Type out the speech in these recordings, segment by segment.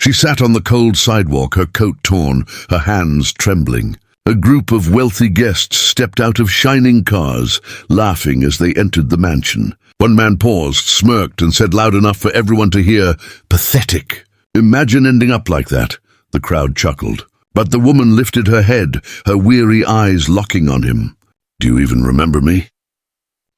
She sat on the cold sidewalk, her coat torn, her hands trembling. A group of wealthy guests stepped out of shining cars, laughing as they entered the mansion. One man paused, smirked, and said loud enough for everyone to hear, "Pathetic." "Imagine ending up like that," the crowd chuckled. But the woman lifted her head, her weary eyes locking on him. "Do you even remember me?"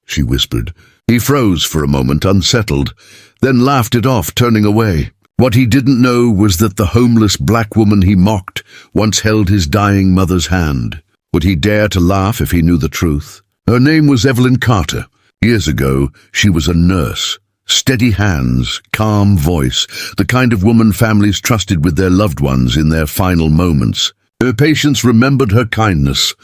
she whispered. He froze for a moment, unsettled, then laughed it off, turning away. What he didn't know was that the homeless black woman he mocked once held his dying mother's hand. Would he dare to laugh if he knew the truth? Her name was Evelyn Carter. Years ago, she was a nurse. Steady hands, calm voice, the kind of woman families trusted with their loved ones in their final moments. Her patients remembered her kindness.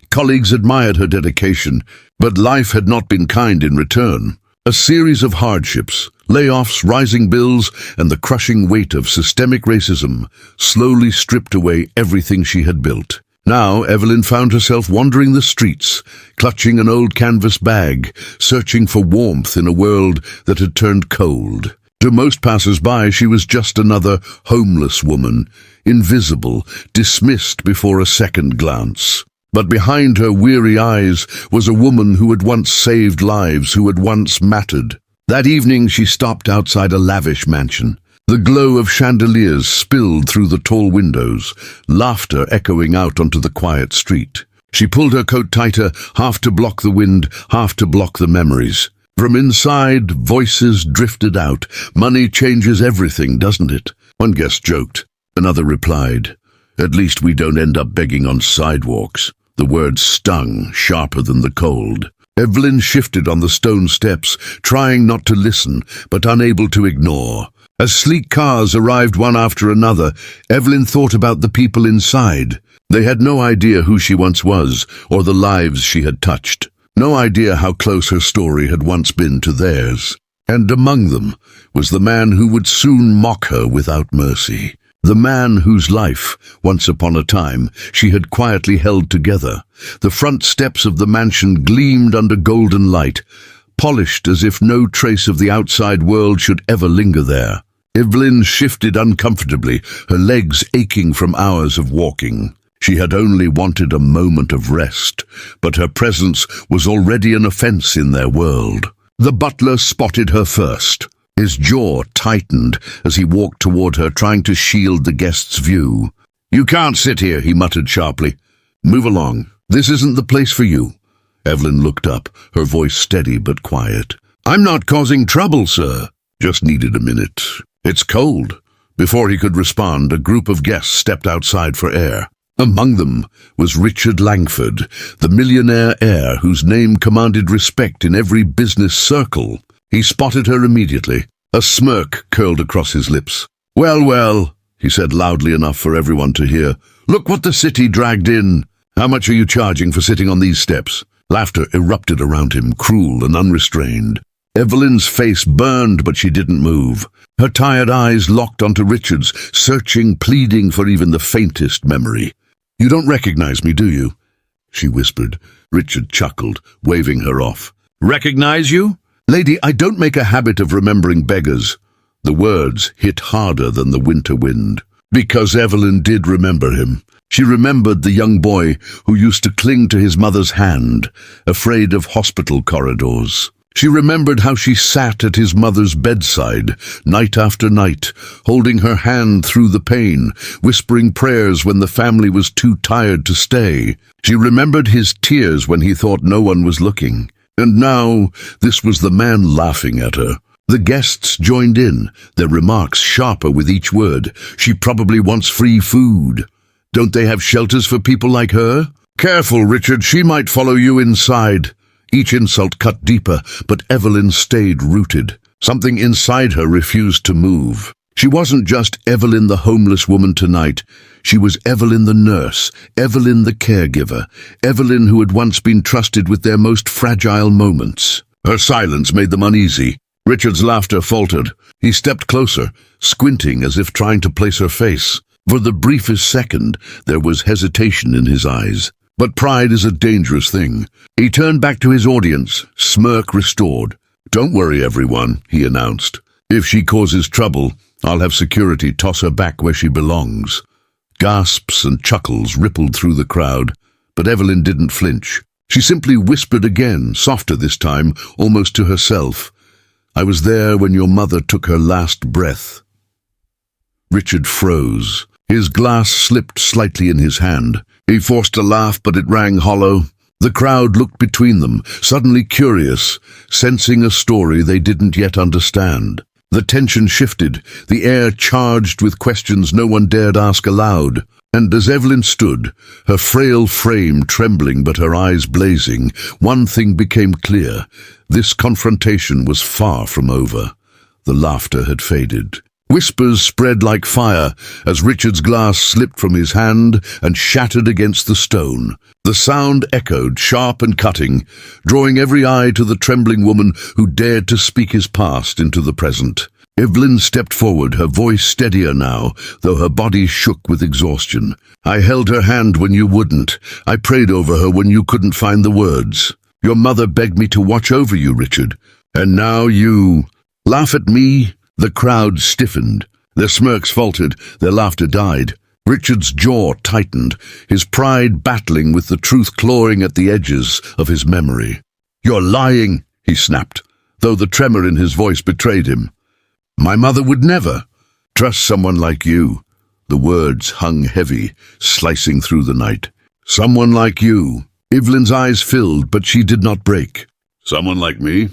Colleagues admired her dedication, but life had not been kind in return. A series of hardships, layoffs, rising bills, and the crushing weight of systemic racism slowly stripped away everything she had built. Now Evelyn found herself wandering the streets, clutching an old canvas bag, searching for warmth in a world that had turned cold. To most passers-by, she was just another homeless woman, invisible, dismissed before a second glance. But behind her weary eyes was a woman who had once saved lives, who had once mattered. That evening she stopped outside a lavish mansion. The glow of chandeliers spilled through the tall windows, laughter echoing out onto the quiet street. She pulled her coat tighter, half to block the wind, half to block the memories. From inside, voices drifted out. "Money changes everything, doesn't it?" One guest joked. Another replied, "At least we don't end up begging on sidewalks." The words stung, sharper than the cold. Evelyn shifted on the stone steps, trying not to listen, but unable to ignore. As sleek cars arrived one after another, Evelyn thought about the people inside. They had no idea who she once was, or the lives she had touched. No idea how close her story had once been to theirs. And among them was the man who would soon mock her without mercy. The man whose life, once upon a time, she had quietly held together. The front steps of the mansion gleamed under golden light, polished as if no trace of the outside world should ever linger there. Evelyn shifted uncomfortably, her legs aching from hours of walking. She had only wanted a moment of rest, but her presence was already an offense in their world. The butler spotted her first. His jaw tightened as he walked toward her, trying to shield the guest's view. "You can't sit here," he muttered sharply. "Move along. This isn't the place for you." Evelyn looked up, her voice steady but quiet. "I'm not causing trouble, sir." "Just needed a minute. It's cold." Before he could respond, a group of guests stepped outside for air. Among them was Richard Langford, the millionaire heir whose name commanded respect in every business circle. He spotted her immediately. A smirk curled across his lips. "Well, well," he said loudly enough for everyone to hear. "Look what the city dragged in. How much are you charging for sitting on these steps?" Laughter erupted around him, cruel and unrestrained. Evelyn's face burned, but she didn't move. Her tired eyes locked onto Richard's, searching, pleading for even the faintest memory. "You don't recognize me, do you?" she whispered. Richard chuckled, waving her off. "Recognize you? Lady, I don't make a habit of remembering beggars." The words hit harder than the winter wind. Because Evelyn did remember him. She remembered the young boy who used to cling to his mother's hand, afraid of hospital corridors. She remembered how she sat at his mother's bedside, night after night, holding her hand through the pain, whispering prayers when the family was too tired to stay. She remembered his tears when he thought no one was looking. And now, this was the man laughing at her. The guests joined in, their remarks sharper with each word. "She probably wants free food. Don't they have shelters for people like her?" "Careful, Richard, she might follow you inside." Each insult cut deeper, but Evelyn stayed rooted. Something inside her refused to move. She wasn't just Evelyn the homeless woman tonight. She was Evelyn the nurse, Evelyn the caregiver, Evelyn who had once been trusted with their most fragile moments. Her silence made them uneasy. Richard's laughter faltered. He stepped closer, squinting as if trying to place her face. For the briefest second, there was hesitation in his eyes. But pride is a dangerous thing. He turned back to his audience, smirk restored. "Don't worry, everyone," he announced. "If she causes trouble, I'll have security toss her back where she belongs." Gasps and chuckles rippled through the crowd, but Evelyn didn't flinch. She simply whispered again, softer this time, almost to herself. "I was there when your mother took her last breath." Richard froze. His glass slipped slightly in his hand. He forced a laugh, but it rang hollow. The crowd looked between them, suddenly curious, sensing a story they didn't yet understand. The tension shifted, the air charged with questions no one dared ask aloud. And as Evelyn stood, her frail frame trembling but her eyes blazing, one thing became clear. This confrontation was far from over. The laughter had faded. Whispers spread like fire as Richard's glass slipped from his hand and shattered against the stone. The sound echoed, sharp and cutting, drawing every eye to the trembling woman who dared to speak his past into the present. Evelyn stepped forward, her voice steadier now, though her body shook with exhaustion. "I held her hand when you wouldn't. I prayed over her when you couldn't find the words. Your mother begged me to watch over you, Richard. And now you laugh at me?" The crowd stiffened. Their smirks faltered, their laughter died. Richard's jaw tightened, his pride battling with the truth clawing at the edges of his memory. "You're lying," he snapped, though the tremor in his voice betrayed him. "My mother would never trust someone like you." The words hung heavy, slicing through the night. "Someone like you." Evelyn's eyes filled, but she did not break. "Someone like me?"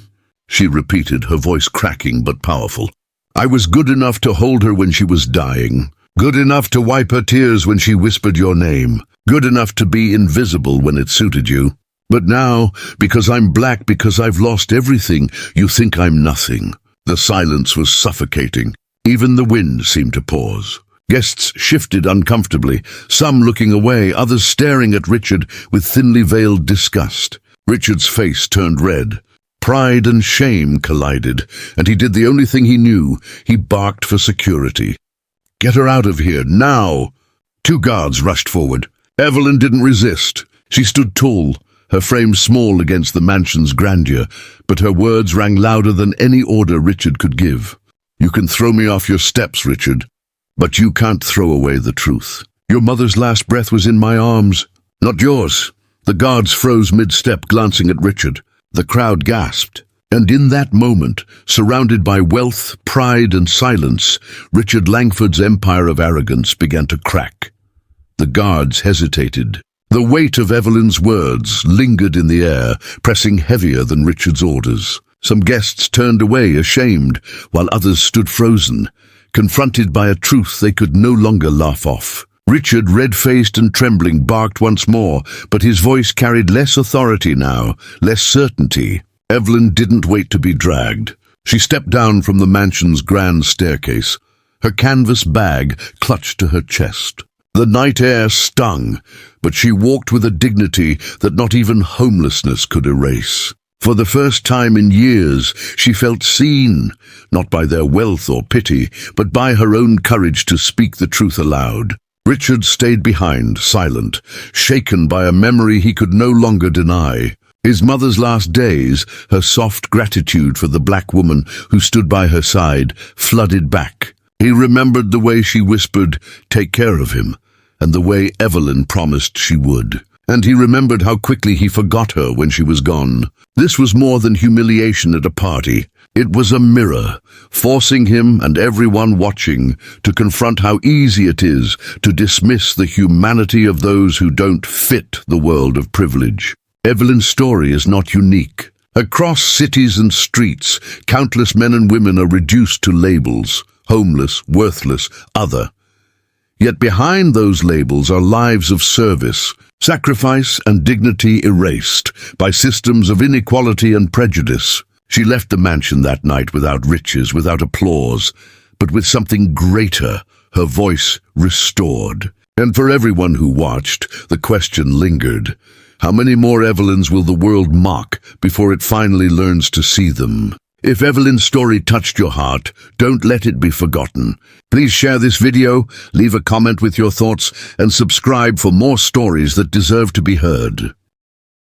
she repeated, her voice cracking but powerful. "I was good enough to hold her when she was dying. Good enough to wipe her tears when she whispered your name. Good enough to be invisible when it suited you. But now, because I'm black, because I've lost everything, you think I'm nothing." The silence was suffocating. Even the wind seemed to pause. Guests shifted uncomfortably, some looking away, others staring at Richard with thinly veiled disgust. Richard's face turned red. Pride and shame collided, and he did the only thing he knew. He barked for security. "Get her out of here, now!" 2 guards rushed forward. Evelyn didn't resist. She stood tall, her frame small against the mansion's grandeur, but her words rang louder than any order Richard could give. "You can throw me off your steps, Richard, but you can't throw away the truth. Your mother's last breath was in my arms, not yours." The guards froze mid-step, glancing at Richard. The crowd gasped, and in that moment, surrounded by wealth, pride, and silence, Richard Langford's empire of arrogance began to crack. The guards hesitated. The weight of Evelyn's words lingered in the air, pressing heavier than Richard's orders. Some guests turned away, ashamed, while others stood frozen, confronted by a truth they could no longer laugh off. Richard, red-faced and trembling, barked once more, but his voice carried less authority now, less certainty. Evelyn didn't wait to be dragged. She stepped down from the mansion's grand staircase, her canvas bag clutched to her chest. The night air stung, but she walked with a dignity that not even homelessness could erase. For the first time in years, she felt seen, not by their wealth or pity, but by her own courage to speak the truth aloud. Richard stayed behind, silent, shaken by a memory he could no longer deny. His mother's last days, her soft gratitude for the black woman who stood by her side, flooded back. He remembered the way she whispered, "Take care of him," and the way Evelyn promised she would. And he remembered how quickly he forgot her when she was gone. This was more than humiliation at a party. It was a mirror, forcing him and everyone watching to confront how easy it is to dismiss the humanity of those who don't fit the world of privilege. Evelyn's story is not unique. Across cities and streets, countless men and women are reduced to labels: homeless, worthless, other. Yet behind those labels are lives of service, sacrifice and dignity erased by systems of inequality and prejudice. She left the mansion that night without riches, without applause, but with something greater, her voice restored. And for everyone who watched, the question lingered: how many more Evelyns will the world mock before it finally learns to see them? If Evelyn's story touched your heart, don't let it be forgotten. Please share this video, leave a comment with your thoughts, and subscribe for more stories that deserve to be heard.